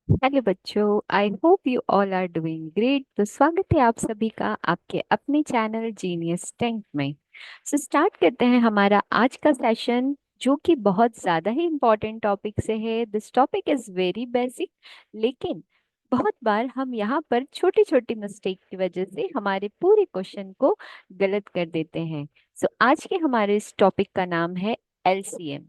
Hello बच्चों, I hope you all are doing great. तो स्वागत है आप सभी का आपके अपने चैनल जीनियस टेंथ में। स्टार्ट करते हैं हमारा आज का सेशन, जो कि बहुत ज़्यादा ही इम्पोर्टेंट टॉपिक से है। This topic is very basic, लेकिन बहुत बार हम यहाँ पर छोटी छोटी मिस्टेक की वजह से हमारे पूरे क्वेश्चन को गलत कर देते हैं। आज के हमारे इस टॉपिक का नाम है एलसीएम।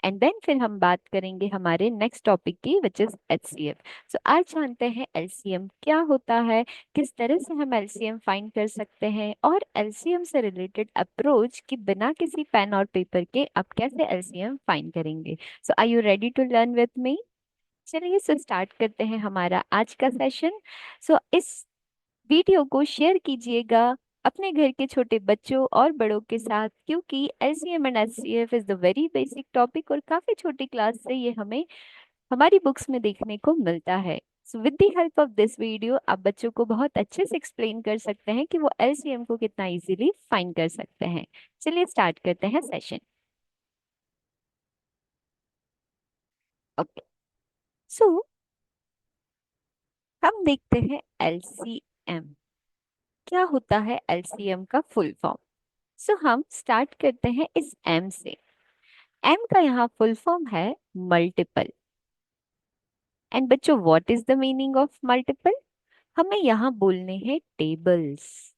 एंड देन फिर हम बात करेंगे हमारे नेक्स्ट टॉपिक की, विच इज एचसीएफ। आज जानते हैं एलसीएम क्या होता है, किस तरह से हम एलसीएम फाइंड कर सकते हैं, और एलसीएम से रिलेटेड अप्रोच कि बिना किसी पेन और पेपर के आप कैसे एलसीएम फाइंड करेंगे। Are you ready to learn with me? चलिए स्टार्ट करते हैं हमारा आज का सेशन। इस वीडियो को शेयर कीजिएगा अपने घर के छोटे बच्चों और बड़ों के साथ, क्योंकि LCM and HCF is the very basic topic और काफी छोटी क्लास से ये हमें हमारी बुक्स में देखने को मिलता है। With the help of this video आप बच्चों को बहुत अच्छे से एक्सप्लेन कर सकते हैं कि वो एलसीएम को कितना इजीली फाइंड कर सकते हैं। चलिए स्टार्ट करते हैं सेशन। ओके, सो हम देखते हैं एलसीएम क्या होता है। एलसीएम का फुल फॉर्म। हम स्टार्ट करते हैं इस एम से। एम का यहाँ फुल फॉर्म है मल्टीपल। एंड बच्चों, what is the meaning of multiple? हमें यहाँ बोलने हैं टेबल्स।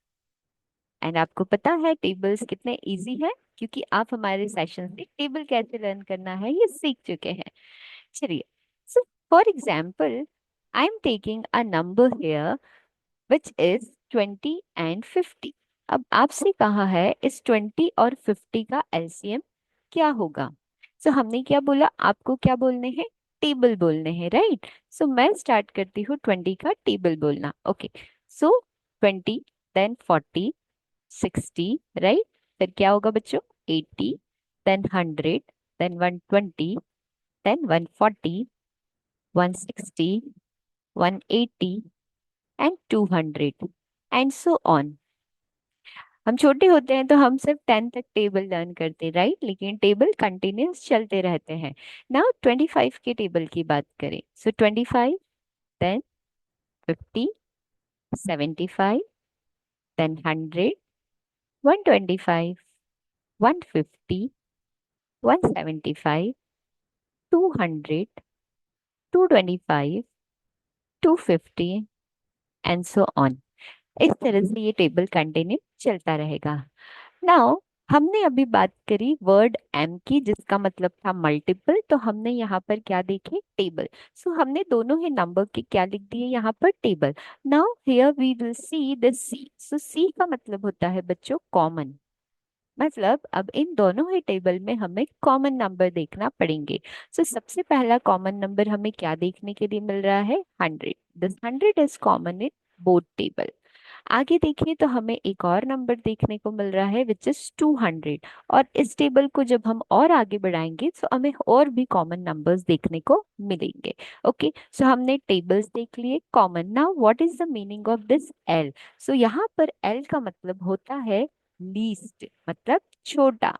एंड आपको पता है टेबल्स कितने इजी है, क्योंकि आप हमारे सेशन से टेबल कैसे लर्न करना है ये सीख चुके हैं। चलिए, so for example, I am taking a number here which is 20 and 50। अब आपसे कहा है इस 20 और 50 का एलसीएम क्या होगा। हमने क्या बोला, आपको क्या बोलने हैं? टेबल बोलने हैं, राइट। मैं स्टार्ट करती हूँ 20 का टेबल बोलना। Okay, 20, then 40, 60, right. फिर क्या होगा बच्चों? 80, then 100, then 120, then 140, 160, 180 and 200 and so on. हम छोटे होते हैं तो हम सिर्फ 10 तक टेबल लर्न करते, राइट, लेकिन टेबल कंटिन्यूस चलते रहते हैं। नाउ 25 के टेबल की बात करें। 25, then 50, 75, then 100, 125, 150, 175, 200, 225, 250 and so on. इस तरह से ये टेबल कंटिन्यू चलता रहेगा। नाउ हमने अभी बात करी वर्ड एम की, जिसका मतलब था मल्टीपल। तो हमने यहाँ पर क्या देखे? टेबल। हमने दोनों ही नंबर के क्या लिख दिए यहाँ पर? Table. Now here we will see the C. C का मतलब होता है बच्चों कॉमन। मतलब अब इन दोनों ही टेबल में हमें कॉमन नंबर देखना पड़ेंगे। सबसे पहला कॉमन नंबर हमें क्या देखने के लिए मिल रहा है? 100। This 100 is common in both table. आगे देखिए तो हमें एक और नंबर देखने को मिल रहा है विच इज 200। और इस टेबल को जब हम और आगे बढ़ाएंगे तो हमें और भी कॉमन नंबर्स देखने को मिलेंगे। ओके, हमने टेबल्स देख लिए common. Now what is the meaning of this L? यहाँ पर एल का मतलब होता है लीस्ट, मतलब छोटा।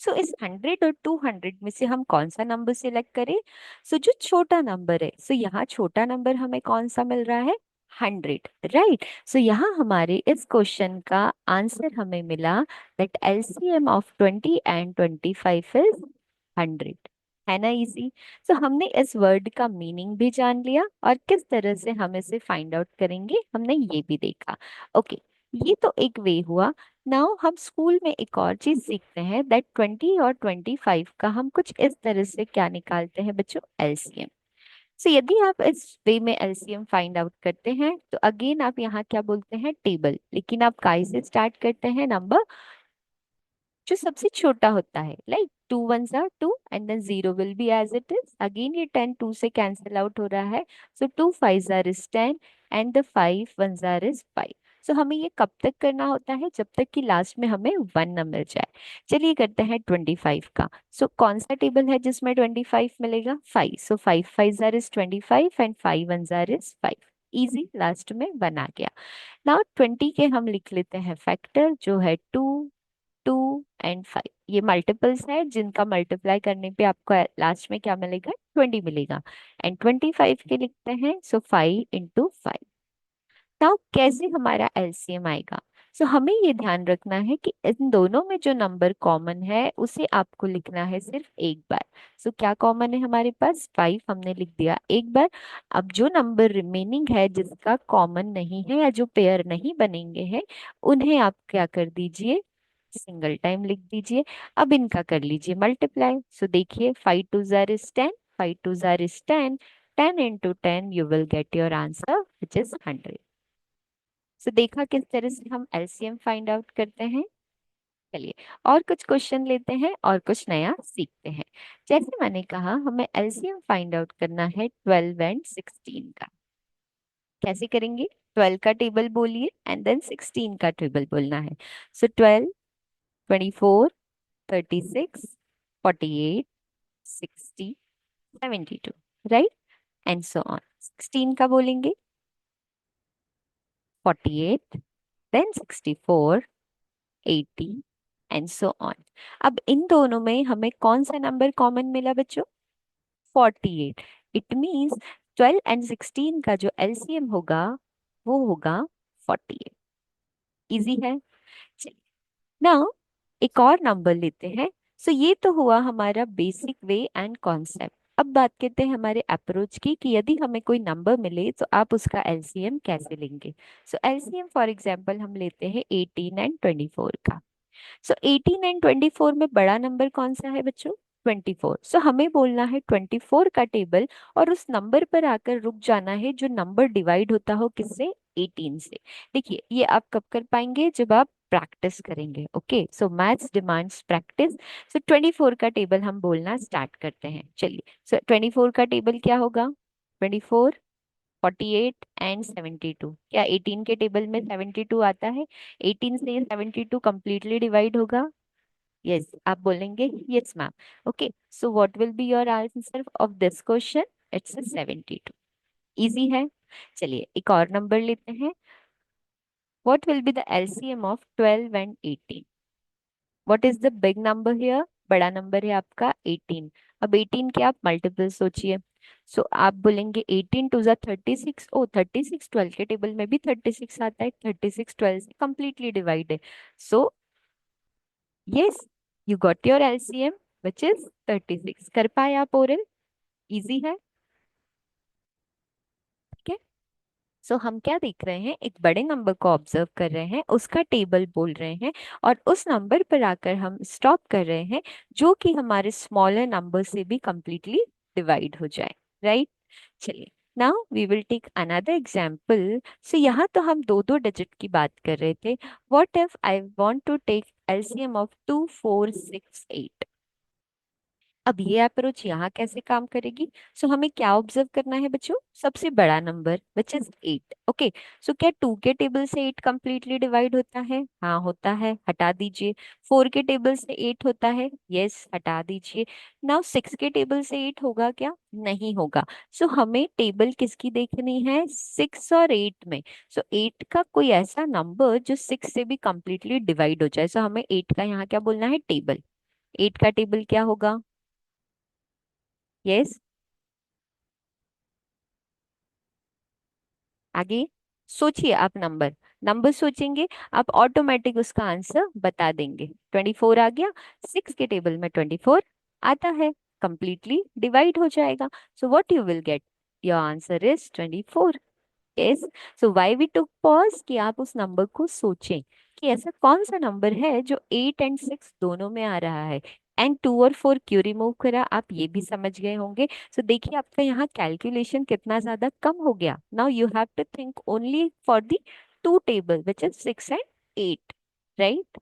इस 100 और 200 में से हम कौन सा नंबर सिलेक्ट करें? जो छोटा नंबर है, यहाँ छोटा नंबर हमें कौन सा मिल रहा है? 100, राइट। यहाँ हमारे इस क्वेश्चन का आंसर हमें मिला that LCM of 20 and 25 is 100। है ना इजी? हमने इस वर्ड का मीनिंग भी जान लिया और किस तरह से हम इसे फाइंड आउट करेंगे हमने ये भी देखा। ओके, ये तो एक वे हुआ। नाउ हम स्कूल में एक और चीज सीखते हैं दैट 20 और 25 का हम कुछ इस तरह से क्या निकालते हैं बच्चों? एलसीएम। यदि आप इस वे में एलसीएम फाइंड आउट करते हैं तो अगेन आप यहाँ क्या बोलते हैं? टेबल। लेकिन आप काय से स्टार्ट करते हैं? नंबर जो सबसे छोटा होता है, like 2 1s are 2 and then 0 will be as it is. Again ये 10 2 से कैंसिल आउट हो रहा है। 2 5s are 10 and the 5 1s are 5। हमें ये कब तक करना होता है? जब तक कि लास्ट में हमें 1 न मिल जाए। चलिए करते हैं 25 का। कौन सा टेबल है जिसमें 25 मिलेगा? 5। 5 5s are 25 and 5 1s are 5। Easy, last में 1 आ गया। नाउ 20 के हम लिख लेते हैं फैक्टर, जो है 2, 2 और 5, ये मल्टीपल्स है जिनका मल्टीप्लाई करने पे आपको लास्ट में क्या मिलेगा, 20 मिलेगा। एंड 25 के लिखते हैं, सो 5 × 5। नाउ कैसे हमारा एलसीएम आएगा? सो हमें ये ध्यान रखना है कि इन दोनों में जो नंबर कॉमन है उसे आपको लिखना है सिर्फ एक बार। सो क्या कॉमन है हमारे पास, 5 हमने लिख दिया एक बार। अब जो नंबर रिमेनिंग है जिसका कॉमन नहीं है या जो पेयर नहीं बनेंगे हैं, उन्हें आप क्या कर दीजिए, सिंगल टाइम लिख दीजिए। अब इनका कर लीजिए मल्टीप्लाई। सो देखिए, 5 × 2 = 10, 5 × 2 = 10, 10 × 10 you will get your answer which is 100। सो देखा किस तरह से हम एलसीएम फाइंड आउट करते हैं। चलिए और कुछ क्वेश्चन लेते हैं और कुछ नया सीखते हैं। जैसे मैंने कहा, हमें एलसीएम फाइंड आउट करना है 12 और 16 का। कैसे करेंगे, 12 का टेबल बोलिए एंड देन 16 का टेबल बोलना है। सो 12, 24, 36, 48, 60, 72, राइट, एंड सो ऑन। 16 का बोलेंगे 48, देन 64, 80 एंड सो ऑन। अब इन दोनों में हमें कौन सा नंबर कॉमन मिला बच्चों, 48। इट मींस 12 और 16 का जो एलसीएम होगा वो होगा 48। इजी है। चलिए नाउ एक और नंबर लेते हैं। सो ये तो हुआ हमारा बेसिक वे एंड कॉन्सेप्ट। अब बात करते हैं हमारे अप्रोच की, कि यदि हमें कोई नंबर मिले तो आप उसका एलसीएम कैसे लेंगे। सो एलसीएम फॉर एग्जांपल हम लेते हैं 18 और 24 का। सो 18 और 24 में बड़ा नंबर कौन सा है बच्चों, 24। सो हमें बोलना है 24 का टेबल और उस नंबर पर आकर रुक जाना है जो नंबर डिवाइड होता हो किससे, 18 से। देखिए ये आप कब कर पाएंगे, जब आप प्रैक्टिस करेंगे। Okay, so maths demands practice. So 24 का टेबल हम बोलना स्टार्ट करते हैं। चलिए, सो 24 का टेबल क्या होगा, 24, 48 और 72। क्या 18 के टेबल में 72 आता है, 18 से ये 72 कंप्लीटली डिवाइड होगा। यस, आप बोलेंगे yes ma'am. Okay, so what will be your answer of this question, it's 72। Easy है। चलिए एक और नंबर लेते हैं। What will be the LCM of 12 और 18? What is the big number here, बड़ा नंबर है आपका 18। अब 18 के आप मल्टीपल सोचिए। सो आप बोलेंगे 18 × 2 = 36। ओ 36 12 के टेबल में भी 36 आता है, 36 12 से कंप्लीटली डिवाइड है। So yes, you got your LCM which is 36। कर पाए आप ओरल, इजी है। ठीक है, सो हम क्या देख रहे हैं, एक बड़े नंबर को ऑब्जर्व कर रहे हैं, उसका टेबल बोल रहे हैं और उस नंबर पर आकर हम स्टॉप कर रहे हैं जो कि हमारे स्मॉलर नंबर से भी कंप्लीटली डिवाइड हो जाए, राइट। चलिए now we will take another example. So यहाँ तो हम दो दो डिजिट की बात कर रहे थे। What if I want to take LCM of 2 4 6 8? अब ये अप्रोच यहाँ कैसे काम करेगी। सो हमें क्या ऑब्जर्व करना है बच्चों, सबसे बड़ा नंबर विच इज 8। ओके, सो क्या 2 के टेबल से 8 कंप्लीटली डिवाइड होता है, हाँ होता है, हटा दीजिए। 4 के टेबल से 8 होता है, यस हटा दीजिए। नाउ 6 के टेबल से 8 होगा क्या, नहीं होगा। सो हमें टेबल किसकी देखनी है, 6 और 8 में। सो 8 का कोई ऐसा नंबर जो 6 से भी कंप्लीटली डिवाइड हो जाए। सो हमें 8 का यहाँ क्या बोलना है, टेबल। 8 का टेबल क्या होगा, यस, आगे सोचिए आप, नंबर नंबर सोचेंगे आप, ऑटोमेटिक उसका आंसर बता देंगे। 24 आ गया, 6 के टेबल में 24 आता है, कंप्लीटली डिवाइड हो जाएगा। So what you will get, your answer is 24। Yes, so why we took pause, कि आप उस नंबर को सोचें कि ऐसा कौन सा नंबर है जो 8 और 6 दोनों में आ रहा है। एंड 2 और 4 क्यों रिमूव करा, आप ये भी समझ गए होंगे। सो देखिए आपका यहाँ कैलकुलेशन कितना ज्यादा कम हो गया। Now you have to think only for the two table which is 6 and 8, right.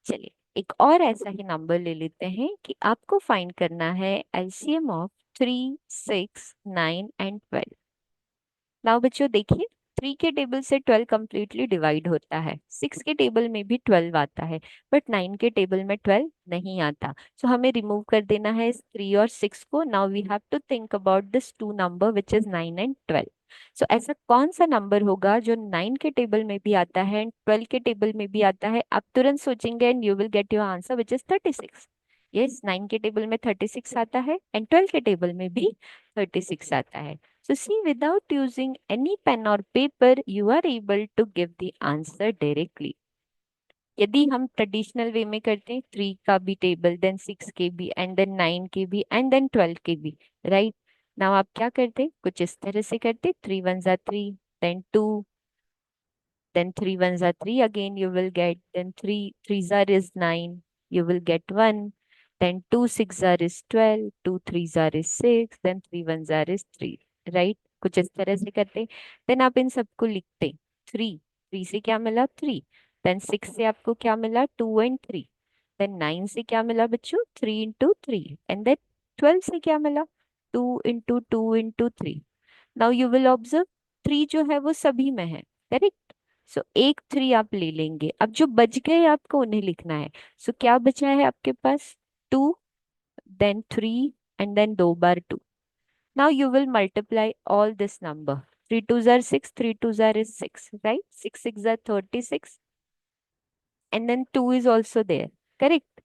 चलिए एक और ऐसा ही नंबर ले लेते हैं कि आपको फाइंड करना है एलसीएम ऑफ 3 6 9 and 12। नाउ बच्चों देखिए, 3 के टेबल से 12 कंप्लीटली डिवाइड होता है, 6 के टेबल में भी 12 आता है, बट 9 के टेबल में 12 नहीं आता। सो हमें रिमूव कर देना है इस 3 और 6 को। Now we have to think about this two number which is 9 and 12। So ऐसा कौन सा नंबर होगा जो 9 के टेबल में भी आता है एंड 12 के टेबल में भी आता है? आप तुरंत सोचेंगे and you will get your answer which is 36। Yes, 9 के टेबल में 36 आता है एंड 12 के टेबल में भी 36 आता है। So see, without using any pen or paper, you are able to give the answer directly. यदि हम ट्रेडिशनल वे में करते हैं, 3 का भी टेबल, देन 6 के भी, एंड देन 9 के भी, एंड देन 12 के भी, राइट? नाउ आप क्या करते? कुछ इस तरह से करते, 3 1 जा 3, then 2, then 3 ones are 3 again you will get, then 3 threes are is 9, you will get 1, then 2 6 are is 12, 2 threes are is 6, then 3 ones are is 3, right? कुछ इस तरह से करते। देन आप इन सबको लिखते, 3, 3 से क्या मिला 3, देन 6 से आपको क्या मिला 2 एंड 3, देन 9 से क्या मिला बच्चों 3 इंटू 3, एंड देन 12 से क्या मिला 2 into 3। Now you will observe 3 जो है वो सभी में है, करेक्ट? सो एक 3 आप ले लेंगे, अब जो बच गए आपको उन्हें लिखना है। सो क्या बचा है आपके पास 2, देन 3, एंड देन 2 बार 2। Now you will multiply all this number, 3 2 are 6, 3 2 are is 6, right? 6 6 are 36, and then 2 is also there, correct?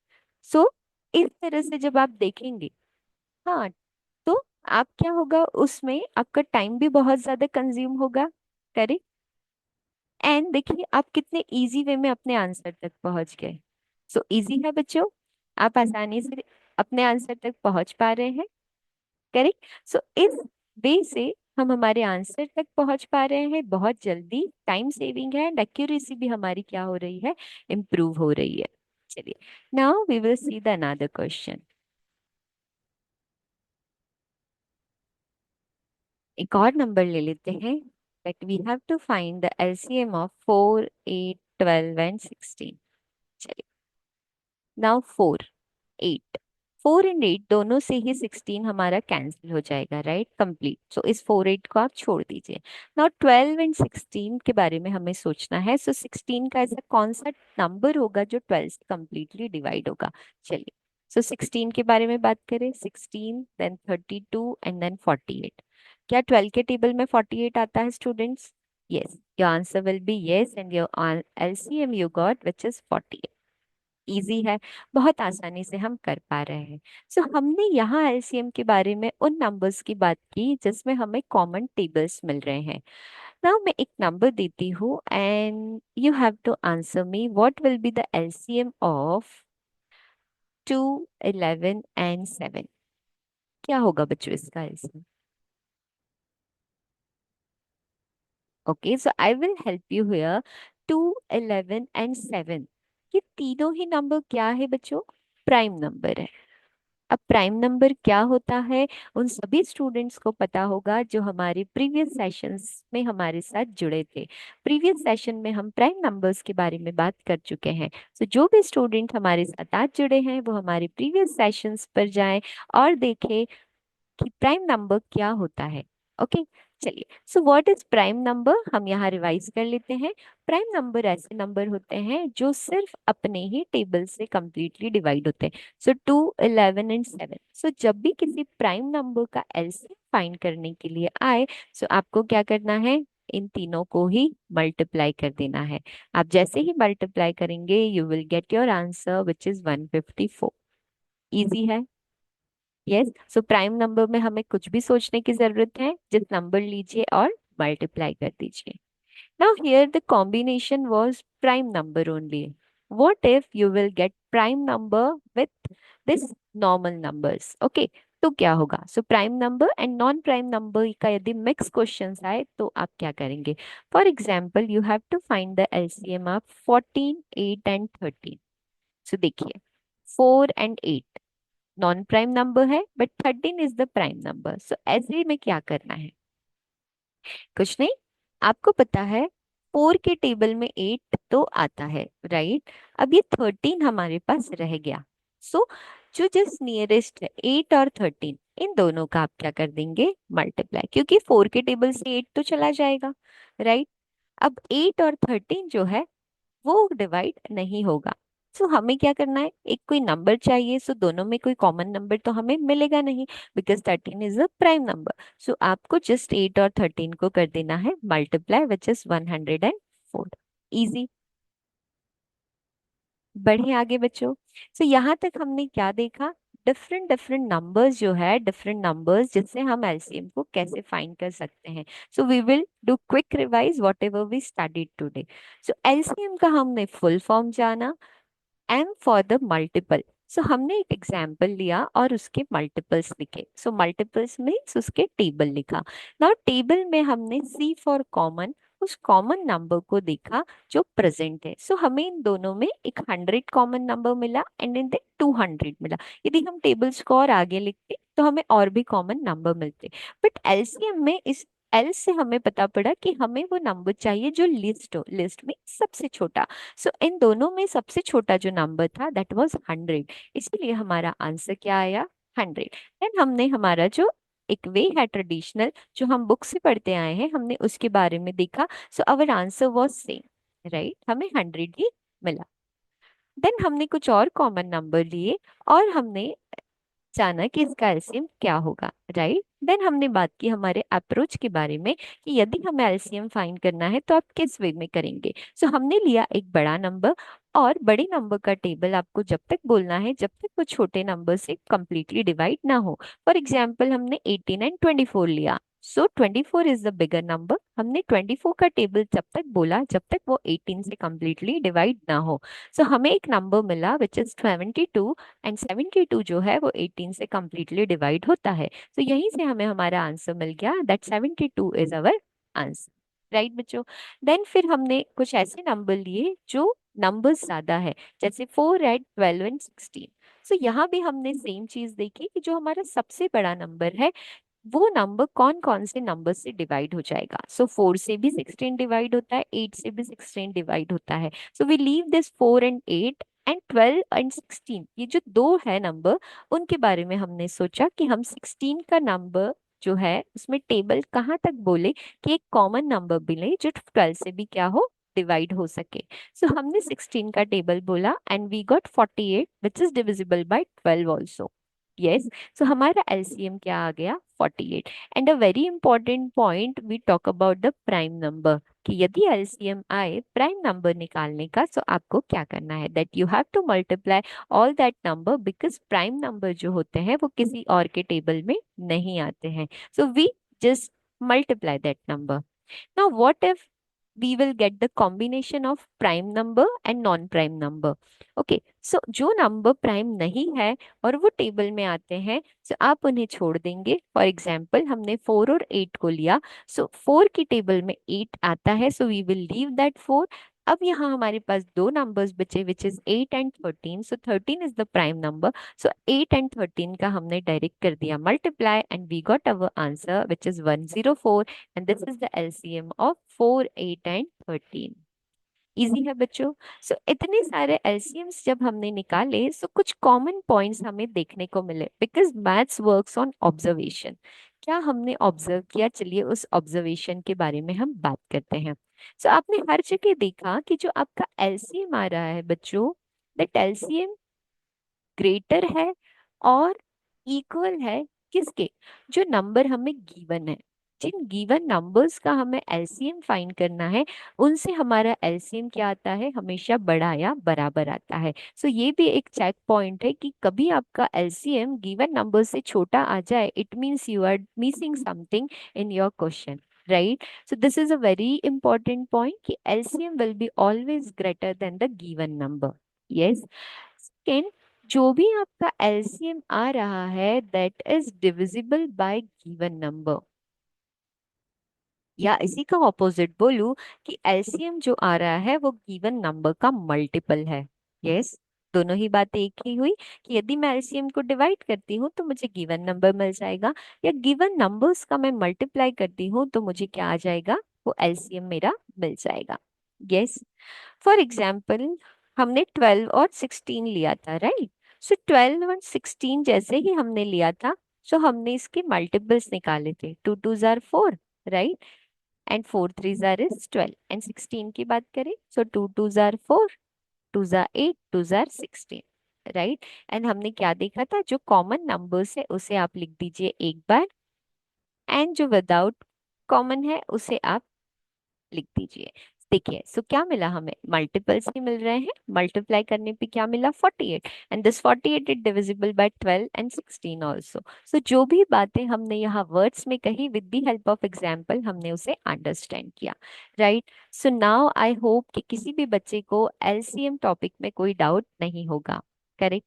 So इस तरह से जब आप देखेंगे, हाँ, तो आप क्या होगा, उसमें आपका टाइम भी बहुत ज्यादा कंज्यूम होगा, करेक्ट? एंड देखिए आप कितने इजी वे में अपने आंसर तक पहुंच गए। सो इजी है बच्चों, आप आसानी से अपने आंसर तक पहुंच पा रहे हैं, करेक्ट? सो इस वे से हम हमारे आंसर तक पहुंच पा रहे हैं बहुत जल्दी, टाइम सेविंग है एंड एक्यूरेसी भी हमारी क्या हो रही है, इम्प्रूव हो रही है। चलिए, now we will see the another question. एक और नंबर ले लेते हैं, that we have to find the LCM of 4 8 12 and 16। चलिए, नाउ 4 8, 4 एंड 8 दोनों से ही 16 हमारा कैंसिल हो जाएगा, राइट? कंप्लीट। सो इस 4 8 को आप छोड़ दीजिए। नाउ 12 एंड 16 के बारे में हमें सोचना है। सो 16 का ऐसा कौन सा नंबर होगा जो 12 से कंप्लीटली डिवाइड होगा? चलिए, सो 16 के बारे में बात करें, 16 देन 32 एंड देन 48। क्या 12 के टेबल में 48 आता है students? Yes, your answer will be yes and your LCM you got which is 48। Easy है, बहुत आसानी से हम कर पा रहे हैं। सो हमने यहाँ एलसीएम के बारे में उन नंबर्स की बात की जिसमें हमें कॉमन टेबल्स मिल रहे हैं। नाउ मैं एक नंबर देती हूँ and you have to answer me what will be the LCM of 2 11 and 7। क्या होगा बच्चों इसका LCM? Okay, so I will help you here. 2 11 and 7, ये तीनों ही नंबर क्या है बच्चों? प्राइम नंबर है। अब प्राइम नंबर क्या होता है, उन सभी स्टूडेंट्स को पता होगा जो हमारे प्रीवियस सेशंस में हमारे साथ जुड़े थे। प्रीवियस सेशन में हम प्राइम नंबर्स के बारे में बात कर चुके हैं। तो जो भी स्टूडेंट हमारे साथ आज जुड़े हैं वो हमारे प्रीवियस सेशंस पर जाएं और देखें कि प्राइम नंबर क्या होता है। ओके, चलिए, so what is prime number, हम यहाँ रिवाइज कर लेते हैं। प्राइम नंबर ऐसे नंबर होते हैं जो सिर्फ अपने ही टेबल से कंप्लीटली डिवाइड होते हैं। सो 2 11 एंड 7। सो जब भी किसी प्राइम नंबर का एलसीएम फाइंड करने के लिए आए, सो आपको क्या करना है, इन तीनों को ही मल्टीप्लाई कर देना है। आप जैसे ही मल्टीप्लाई करेंगे you will get your answer which is 154। Easy है। यस, सो प्राइम नंबर में हमें कुछ भी सोचने की जरूरत है, जस्ट नंबर लीजिए और मल्टीप्लाई कर दीजिए। Now here the combination was prime number only. What if you will get prime number with this normal numbers? Okay, तो क्या होगा? So prime number and non prime number का यदि मिक्स क्वेश्चंस आए तो आप क्या करेंगे? For example you have to find the LCM of 14 8 and 13। So देखिए, 4 एंड 8 नॉन प्राइम नंबर है but 13 is the prime number. सो ऐसे में क्या करना है? कुछ नहीं, आपको पता है 4 के टेबल में 8 तो आता है, राइट? अब ये 13 हमारे पास रह गया। सो जो जस्ट नियरेस्ट है 8 और 13, इन दोनों का आप क्या कर देंगे, मल्टीप्लाई, क्योंकि 4 के टेबल से 8 तो चला जाएगा, राइट। अब 8 और 13 जो है वो डिवाइड नहीं होगा। सो हमें क्या करना है, एक कोई नंबर चाहिए। सो दोनों में कोई कॉमन नंबर तो हमें मिलेगा नहीं, because 13 is a prime number. So आपको जस्ट 8 और 13 को कर देना है मल्टीप्लाई, विच इज 104। इजी। बढ़े आगे बच्चों। सो यहाँ तक हमने क्या देखा, डिफरेंट डिफरेंट नंबर्स जो है, डिफरेंट नंबर्स जिससे हम एलसीएम को कैसे फाइंड कर सकते हैं। So we will do quick revise whatever we studied today. So LCM का हमने फुल फॉर्म जाना, M for the multiple. So हमने एक एग्जाम्पल लिया और उसके मल्टीपल्स लिखे। सो मल्टीपल्स मीन्स उसके टेबल लिखा। नाउ टेबल में हमने सी फॉर कॉमन, उस कॉमन नंबर को देखा जो प्रेजेंट है। सो हमें इन दोनों में एक 100 कॉमन नंबर मिला एंड इन 200 मिला। यदि हम टेबल्स को और आगे लिखते तो हमें और भी कॉमन नंबर मिलते, बट एलसीएम में इस एल से हमें पता पड़ा कि हमें वो नंबर चाहिए जो लिस्ट हो, लिस्ट में सबसे छोटा। सो इन दोनों में सबसे छोटा जो नंबर था दैट वाज 100, इसीलिए हमारा आंसर क्या आया, 100। देन हमने हमारा जो एक वे है ट्रेडिशनल, जो हम बुक से पढ़ते आए हैं, हमने उसके बारे में देखा। So our answer was same, right, हमें 100 ही मिला। देन हमने कुछ और कॉमन नंबर लिए और हमने जाना कि इसका एलसीएम क्या होगा, राइट। देन हमने बात की हमारे अप्रोच के बारे में कि यदि हमें एलसीएम फाइंड करना है तो आप किस वे में करेंगे। सो हमने लिया एक बड़ा नंबर, और बड़े नंबर का टेबल आपको जब तक बोलना है जब तक वो छोटे नंबर से कंप्लीटली डिवाइड ना हो। फॉर एग्जाम्पल हमने 18 एंड 24 लिया। सो 24 इज द बिगर नंबर। हमने 24 का टेबल जब तक बोला जब तक वो 18 से कंप्लीटली डिवाइड ना हो। सो हमें एक नंबर मिला विच इज 72, एंड 72 जो है वो 18 से कंप्लीटली डिवाइड होता है। तो यहीं से हमें हमारा आंसर मिल गया, that 72 is our answer, right बच्चों। देन फिर हमने कुछ ऐसे नंबर लिए जो नंबर्स ज्यादा है, जैसे 4, 8, 12 एंड 16। सो यहाँ भी हमने सेम चीज देखी कि जो हमारा सबसे बड़ा नंबर है वो नंबर कौन कौन से नंबर से डिवाइड हो जाएगा। सो 4 से भी 16 डिवाइड होता है, 8 से भी 16 डिवाइड होता है। So we leave this 4 and 8 and 12 and 16, ये जो दो है नंबर, उनके बारे में हमने सोचा कि हम 16 का नंबर जो है उसमें टेबल कहाँ तक बोले कि एक कॉमन नंबर मिले जो 12 से भी क्या हो, डिवाइड हो सके। सो हमने 16 का टेबल बोला and we got 48 which is divisible by 12 also. Yes. So हमारा एलसीएम क्या आ गया, 48। And a very important point we talk about the prime number, कि यदि एलसीएम आए प्राइम नंबर निकालने का, तो आपको क्या करना है, that you have to multiply all that number, because prime number जो होते हैं वो किसी और के टेबल में नहीं आते हैं। So we just multiply that number. Now, what if we will get the combination of prime number and non-prime number? Okay, so जो नंबर प्राइम नहीं है और वो टेबल में आते हैं, so आप उन्हें छोड़ देंगे। फॉर एग्जाम्पल हमने 4 और 8 को लिया, सो 4 की टेबल में 8 आता है, so we will leave that 4। अब यहाँ हमारे पास दो नंबर्स बचे which is 8 and 13। So 13 is the prime number. So 8 and 13 का हमने डायरेक्ट कर दिया multiply and we got our answer which is 104, and this is the LCM of 4, 8 and 13। Easy है बच्चों। सो इतने सारे एलसीएम्स जब हमने निकाले, सो कुछ कॉमन पॉइंट्स हमें देखने को मिले, because maths works on observation. क्या हमने ऑब्जर्व किया, चलिए उस ऑब्जर्वेशन के बारे में हम बात करते हैं। सो आपने हर जगह देखा कि जो आपका एलसीएम आ रहा है बच्चों, दैट एलसीएम ग्रेटर है और इक्वल है किसके, जो नंबर हमें गिवन है। जिन गिवन नंबर्स का हमें एलसीएम फाइंड करना है, उनसे हमारा एलसीएम क्या आता है, हमेशा बड़ा या बराबर आता है। सो ये भी एक चेक पॉइंट है कि कभी आपका एलसीएम गिवन नंबर से छोटा आ जाए, it means you are missing something in your question, right. So this is a very important point कि LCM will be always greater than the given number. Yes. Second, जो भी आपका LCM आ रहा है that is divisible by given number, या इसी का ऑपोजिट बोलूं कि एलसीएम जो आ रहा है वो गिवन नंबर का मल्टीपल है। यस। दोनों ही बातें एक ही हुई कि यदि मैं एलसीएम को डिवाइड करती हूँ तो मुझे गिवन नंबर मिल जाएगा, या गिवन नंबर्स का मैं मल्टीप्लाई करती हूँ तो मुझे क्या आ जाएगा, वो एलसीएम मेरा मिल जाएगा। यस। फॉर एग्जाम्पल हमने 12 और 16 लिया था, राइट। सो 12 और 16 जैसे ही हमने लिया था, सो हमने इसके मल्टीपल्स निकाले थे। 2 2 jar 4, right, and 4 3 jar is 12, and 16 की बात करें, सो 2 2 jar 4, 2 jar 8, 2 jar 16, right. And हमने क्या देखा था, जो कॉमन नंबर्स है उसे आप लिख दीजिए एक बार, एंड जो विदाउट कॉमन है उसे आप लिख दीजिए। देखिए, सो क्या मिला हमें, मल्टीपल्स ही मिल रहे हैं। मल्टीप्लाई करने पे क्या मिला, 48, and this 48 is divisible by 12 and 16 also. So जो भी बातें हमने यहाँ वर्ड्स में कही, with the help of example हमने उसे अंडरस्टैंड किया, right. So now I hope कि किसी भी बच्चे को एलसीएम टॉपिक में कोई डाउट नहीं होगा, करेक्ट।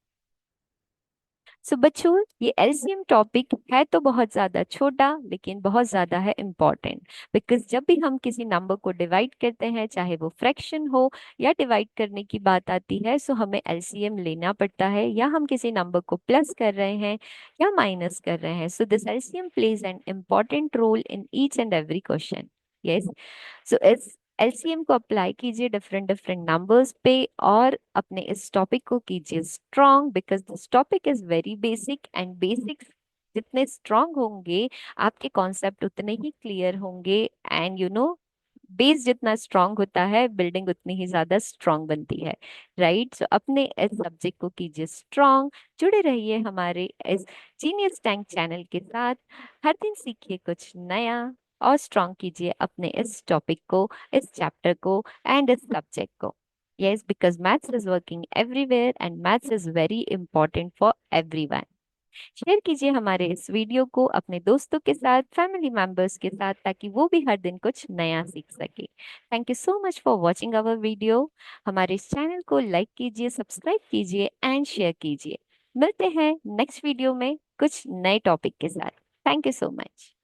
सो बच्चों, ये एलसीएम टॉपिक है तो बहुत ज्यादा छोटा, लेकिन बहुत ज्यादा है इम्पोर्टेंट। बिकॉज जब भी हम किसी नंबर को डिवाइड करते हैं, चाहे वो फ्रैक्शन हो या डिवाइड करने की बात आती है, सो हमें एलसीएम लेना पड़ता है, या हम किसी नंबर को प्लस कर रहे हैं या माइनस कर रहे हैं। So this LCM plays an important role in each and every question. Yes, so इस एलसीएम को अप्लाई कीजिए डिफरेंट डिफरेंट नंबर्स पे, और अपने इस टॉपिक को कीजिए strong, because this topic is very basic, and basics जितने स्ट्रॉन्ग होंगे, आपके कॉन्सेप्ट उतने ही क्लियर होंगे। एंड यू नो, बेस जितना स्ट्रांग होता है, बिल्डिंग उतनी ही ज्यादा स्ट्रांग बनती है, राइट। सो अपने इस सब्जेक्ट को कीजिए स्ट्रांग। जुड़े रहिए हमारे इस जीनियस टैंक चैनल के साथ। हर दिन सीखिए कुछ नया, और स्ट्रांग कीजिए अपने इस टॉपिक को, इस चैप्टर को, एंड इस सब्जेक्ट को। Yes, because maths is working everywhere and maths is very important for everyone. Share कीजिए हमारे इस वीडियो को अपने दोस्तों के साथ, फैमिली मेंबर्स के साथ, ताकि वो भी हर दिन कुछ नया सीख सके। Thank you so much for watching our video. हमारे इस चैनल को लाइक कीजिए, सब्सक्राइब कीजिए एंड शेयर कीजिए। मिलते हैं नेक्स्ट वीडियो में कुछ नए टॉपिक के साथ। Thank you so much.